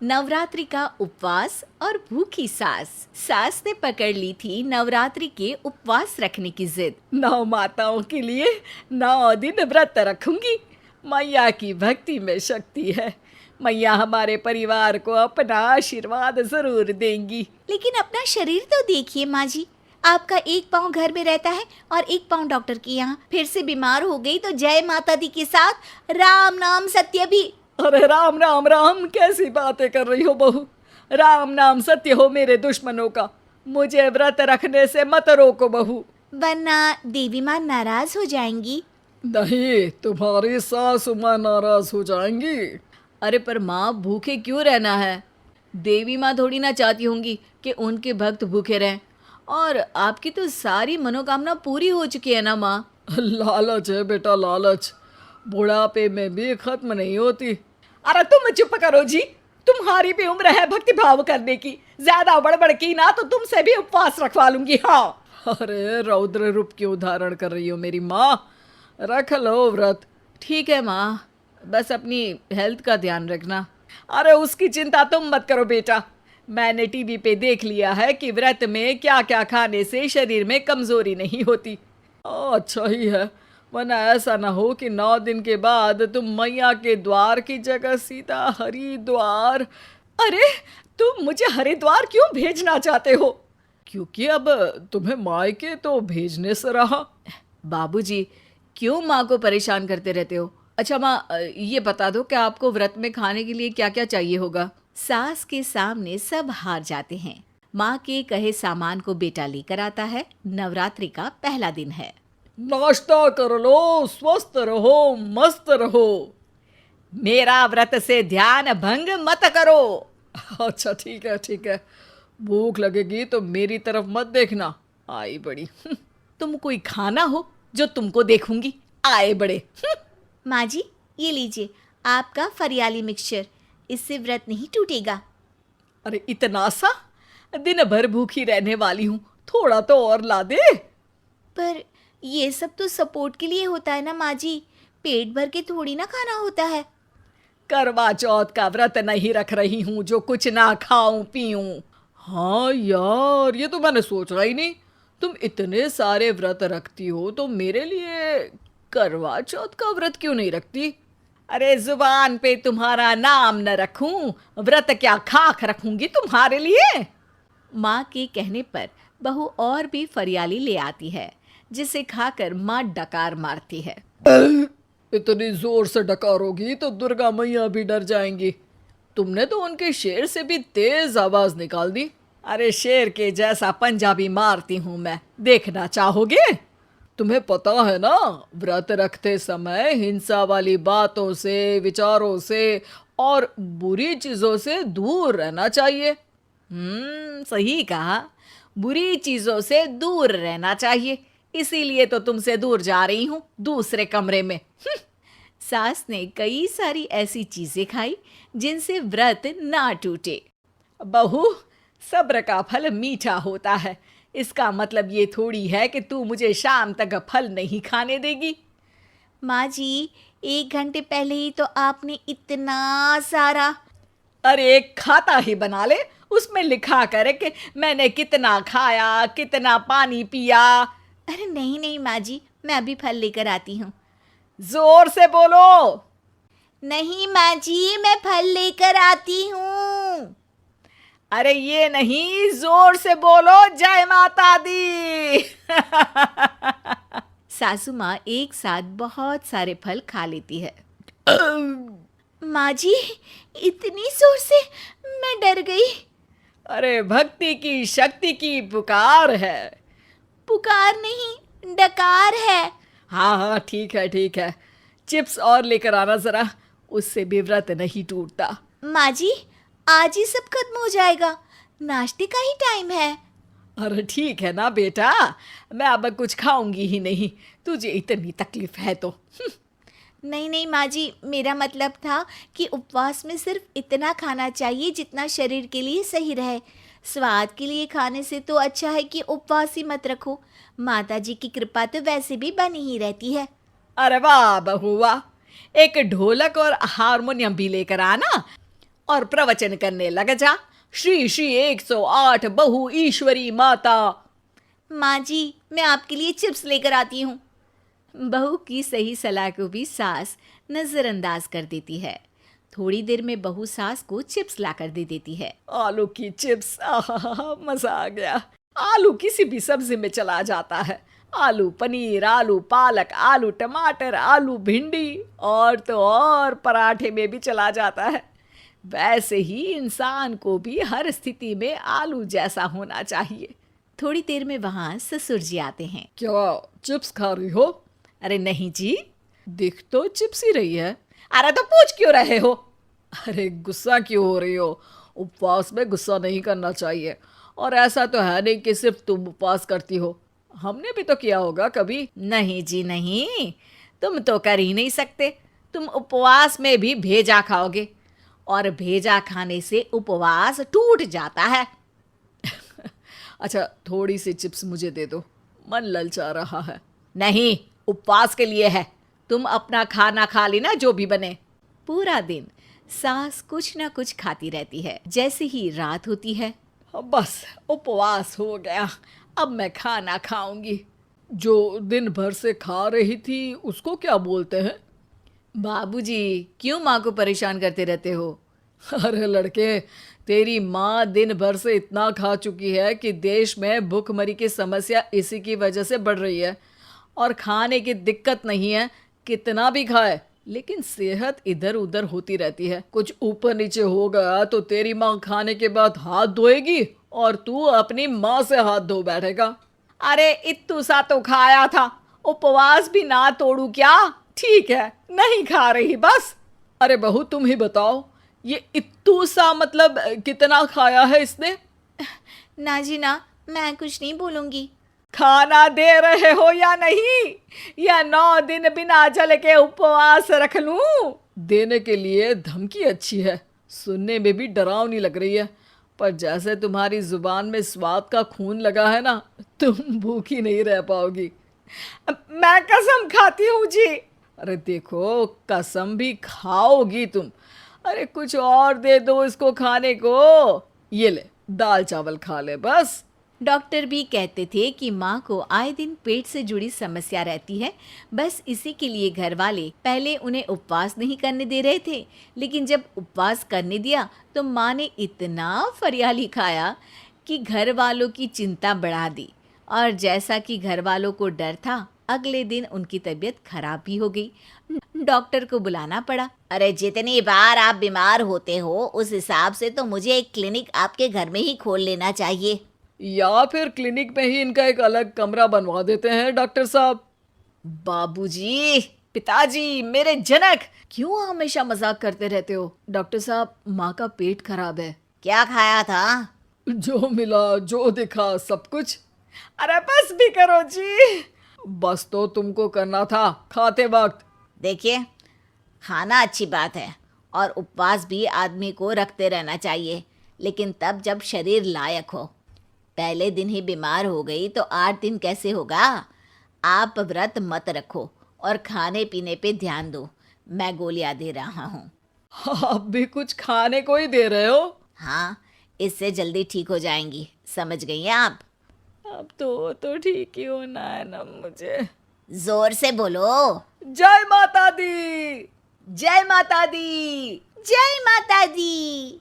नवरात्रि का उपवास और भूखी सास। सास ने पकड़ ली थी नवरात्रि के उपवास रखने की जिद। 9 माताओं के लिए 9 दिन व्रत रखूंगी। मैया की भक्ति में शक्ति है। मैया हमारे परिवार को अपना आशीर्वाद जरूर देंगी। लेकिन अपना शरीर तो देखिए माँ जी, आपका एक पाँव घर में रहता है और एक पाँव डॉक्टर के यहाँ। फिर से बीमार हो गई तो जय माता दी के साथ राम नाम सत्य भी। अरे राम राम राम, कैसी बातें कर रही हो बहू। राम नाम सत्य हो मेरे दुश्मनों का। मुझे व्रत रखने से मत रोको बहू। वरना देवी माँ नाराज हो जाएंगी। नहीं, तुम्हारी सासु माँ नाराज हो जाएंगी। अरे पर माँ, भूखे क्यों रहना है? देवी माँ थोड़ी ना चाहती होंगी कि उनके भक्त भूखे रहें। और आपकी तो सारी मनोकामना पूरी हो चुकी है ना माँ। लालच है बेटा, लालच बुढ़ापे में भी खत्म नहीं होती। अरे तुम चुप करो जी। तुम्हारी भी उम्र है भक्ति भाव करने की। ज्यादा बड़बड़ की ना तो तुमसे भी उपवास रखवा लूंगी। हाँ। अरे रौद्र रूप क्यों धारण कर रही हो मेरी माँ। रख लो व्रत। ठीक है माँ, बस अपनी हेल्थ का ध्यान रखना। अरे उसकी चिंता तुम मत करो बेटा। मैंने टीवी पे देख लिया है कि व्रत में क्या क्या खाने से शरीर में कमजोरी नहीं होती। अच्छा ही है, वरना ऐसा ना हो कि 9 दिन के बाद तुम मैया के द्वार की जगह सीधा हरिद्वार। अरे तुम मुझे हरिद्वार क्यों भेजना चाहते हो? क्योंकि अब तुम्हें मायके तो भेजने से रहा। बाबूजी, क्यों माँ को परेशान करते रहते हो? अच्छा माँ, ये बता दो कि आपको व्रत में खाने के लिए क्या क्या चाहिए होगा। सास के सामने सब हार जाते हैं। माँ के कहे सामान को बेटा लेकर आता है। नवरात्रि का पहला दिन है। नाश्ता कर लो, स्वस्थ रहो, मस्त रहो। मेरा व्रत से ध्यान भंग मत करो। अच्छा ठीक है ठीक है। भूख लगेगी तो मेरी तरफ मत देखना। आई बड़ी। तुम कोई खाना हो जो तुमको देखूंगी। आए बड़े। माँ जी, ये लीजिए आपका फरियाली मिक्सचर। इससे व्रत नहीं टूटेगा। अरे इतना सा? दिन भर भूखी रहने वाली हूँ, थोड़ा तो और ला दे। पर ये सब तो सपोर्ट के लिए होता है ना माँ जी, पेट भर के थोड़ी ना खाना होता है। करवा चौथ का व्रत नहीं रख रही हूँ जो कुछ ना खाऊं पीऊं। हाँ यार, ये तो मैंने सोचा ही नहीं। तुम इतने सारे व्रत रखती हो तो मेरे लिए करवा चौथ का व्रत क्यों नहीं रखती? अरे जुबान पे तुम्हारा नाम न रखूं, व्रत क्या खाक रखूंगी तुम्हारे लिए। माँ के कहने पर बहू और भी फरियाली ले आती है, जिसे खाकर माँ डकार मारती है। इतनी जोर से डकारोगी तो दुर्गा मैया भी डर जाएंगी। तुमने तो उनके शेर से भी तेज आवाज निकाल दी। अरे शेर के जैसा पंजाबी मारती हूं मैं, देखना चाहोगे? तुम्हें पता है ना, व्रत रखते समय हिंसा वाली बातों से, विचारों से और बुरी चीजों से दूर रहना चाहिए। सही कहा, बुरी चीजों से दूर रहना चाहिए। इसीलिए तो तुमसे दूर जा रही हूँ, दूसरे कमरे में। सास ने कई सारी ऐसी चीजें खाई जिनसे व्रत ना टूटे। बहू, सब्र का फल मीठा होता है। इसका मतलब ये थोड़ी है कि तू मुझे शाम तक फल नहीं खाने देगी। माँ जी, 1 घंटे पहले ही तो आपने इतना सारा। अरे एक खाता ही बना ले, उसमें लिखा करे कि मैंने कितना खाया, कितना पानी पिया। अरे नहीं नहीं माँ जी, मैं अभी फल लेकर आती हूँ। जोर से बोलो। नहीं माँ जी, मैं फल लेकर आती हूँ। अरे ये नहीं, जोर से बोलो, जय माता दी। सासू माँ एक साथ बहुत सारे फल खा लेती है। माँ जी, इतनी जोर से मैं डर गई। अरे भक्ति की शक्ति की पुकार है। पुकार नहीं, डकार है। हाँ हाँ ठीक है ठीक है। चिप्स और लेकर आना जरा, उससे भी व्रत नहीं टूटता। माँ जी, आज ही सब खत्म हो जाएगा, नाश्ते का ही टाइम है। अरे ठीक है ना बेटा, मैं अब कुछ खाऊंगी ही नहीं, तुझे इतनी तकलीफ है तो। नहीं नहीं माँ जी, मेरा मतलब था कि उपवास में सिर्फ इतना खाना चाहिए जितना शरीर के लिए सही रहे। स्वाद के लिए खाने से तो अच्छा है कि उपवास ही मत रखो। माता जी की कृपा तो वैसे भी बनी ही रहती है। अरे वाह बहू वाह, एक ढोलक और हारमोनियम भी लेकर आना और प्रवचन करने लग जा। श्री श्री 108 बहु ईश्वरी माता। माँ जी, मैं आपके लिए चिप्स लेकर आती हूँ। बहू की सही सलाह को भी सास नजरअंदाज कर देती है। थोड़ी देर में बहू सास को चिप्स लाकर दे देती है। आलू की चिप्स, आहा, मजा आ गया। आलू किसी भी सब्जी में चला जाता है। आलू पनीर, आलू पालक, आलू टमाटर, आलू भिंडी और तो और पराठे में भी चला जाता है। वैसे ही इंसान को भी हर स्थिति में आलू जैसा होना चाहिए। थोड़ी देर में वहाँ ससुर जी आते हैं। क्या चिप्स खा रही हो? अरे नहीं जी। दिख तो चिप्स ही रही है। अरे तो पूछ क्यों रहे हो? अरे गुस्सा क्यों हो रही हो? उपवास में गुस्सा नहीं करना चाहिए। और ऐसा तो है नहीं कि सिर्फ तुम उपवास करती हो, हमने भी तो किया होगा कभी। नहीं जी नहीं, तुम तो कर ही नहीं सकते। तुम उपवास में भी भेजा खाओगे और भेजा खाने से उपवास टूट जाता है। अच्छा, थोड़ी सी चिप्स मुझे दे दो, मन ललचा रहा है। नहीं, उपवास के लिए है। तुम अपना खाना खा लेना जो भी बने। पूरा दिन सास कुछ ना कुछ खाती रहती है। जैसे ही रात होती है, बस उपवास हो गया, अब मैं खाना खाऊंगी। जो दिन भर से खा रही थी उसको क्या बोलते हैं? बाबूजी क्यों माँ को परेशान करते रहते हो? अरे लड़के, तेरी माँ दिन भर से इतना खा चुकी है कि देश में भूखमरी की समस्या इसी की वजह से बढ़ रही है। और खाने की दिक्कत नहीं है, कितना भी खाए, लेकिन सेहत इधर उधर होती रहती है। कुछ ऊपर नीचे हो गया तो तेरी माँ खाने के बाद हाथ धोएगी और तू अपनी माँ से हाथ धो बैठेगा। अरे इत्तू सा तो खाया था, उपवास भी ना तोड़ू क्या? ठीक है, नहीं खा रही बस। अरे बहू, तुम ही बताओ, ये इत्तू सा मतलब कितना खाया है इसने? ना जी ना, मैं कुछ नहीं बोलूंगी। खाना दे रहे हो या नहीं, या 9 दिन बिना जल के उपवास रख लूं? देने के लिए धमकी अच्छी है, सुनने में भी डरावनी लग रही है, पर जैसे तुम्हारी जुबान में स्वाद का खून लगा है ना, तुम भूखी नहीं रह पाओगी। मैं कसम खाती हूँ जी। अरे देखो, कसम भी खाओगी तुम। अरे कुछ और दे दो इसको खाने को। ये ले, दाल चावल खा ले बस। डॉक्टर भी कहते थे कि माँ को आए दिन पेट से जुड़ी समस्या रहती है। बस इसी के लिए घर वाले पहले उन्हें उपवास नहीं करने दे रहे थे, लेकिन जब उपवास करने दिया तो माँ ने इतना फरियाली खाया कि घर वालों की चिंता बढ़ा दी। और जैसा कि घर वालों को डर था, अगले दिन उनकी तबीयत खराब भी हो गई। डॉक्टर को बुलाना पड़ा। अरे जितनी बार आप बीमार होते हो उस हिसाब से तो मुझे एक क्लिनिक आपके घर में ही खोल लेना चाहिए। या फिर क्लिनिक में ही इनका एक अलग कमरा बनवा देते हैं डॉक्टर साहब। बाबूजी, पिताजी, मेरे जनक, क्यों हमेशा मजाक करते रहते हो? डॉक्टर साहब, माँ का पेट खराब है। क्या खाया था? जो मिला, जो दिखा, सब कुछ। अरे बस भी करो जी। बस तो तुमको करना था खाते वक्त। देखिए, खाना अच्छी बात है और उपवास भी आदमी को रखते रहना चाहिए, लेकिन तब जब शरीर लायक हो। पहले दिन ही बीमार हो गई तो 8 दिन कैसे होगा? आप व्रत मत रखो और खाने पीने पे ध्यान दो। मैं गोलियां दे रहा हूँ। आप भी कुछ खाने को ही दे रहे हो? हाँ, इससे जल्दी ठीक हो जाएंगी। समझ गई हैं आप? अब तो ठीक ही होना है ना मुझे। जोर से बोलो। जय माता दी। जय माता दी। जय माता दी।